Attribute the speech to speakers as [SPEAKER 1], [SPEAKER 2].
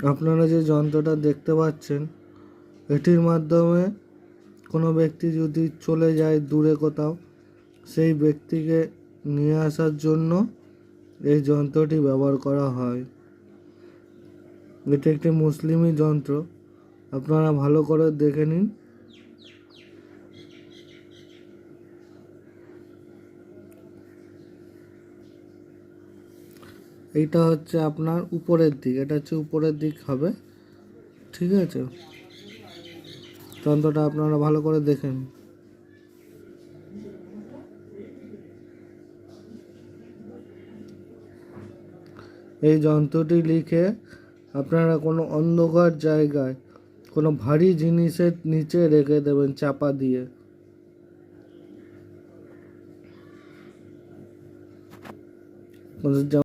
[SPEAKER 1] আপনারা যে যন্ত্রটা দেখতে পাচ্ছেন, এটির মাধ্যমে কোনো ব্যক্তি যদি চলে যায় দূরে কোথাও, সেই ব্যক্তিকে নিয়ে আসার জন্য এই যন্ত্রটি ব্যবহার করা হয়। এটি একটি মুসলিমি যন্ত্র, আপনারা ভালো করে দেখে নিন। এইটা হচ্ছে আপনার উপরের দিক, এটা হচ্ছে উপরের দিক হবে, ঠিক আছে? যন্ত্রটা আপনারা ভালো করে দেখেন। এই যন্ত্রটি লিখে আপনারা কোনো অন্ধকার জায়গায় কোনো ভারী জিনিসের নিচে রেখে দেবেন চাপা দিয়ে।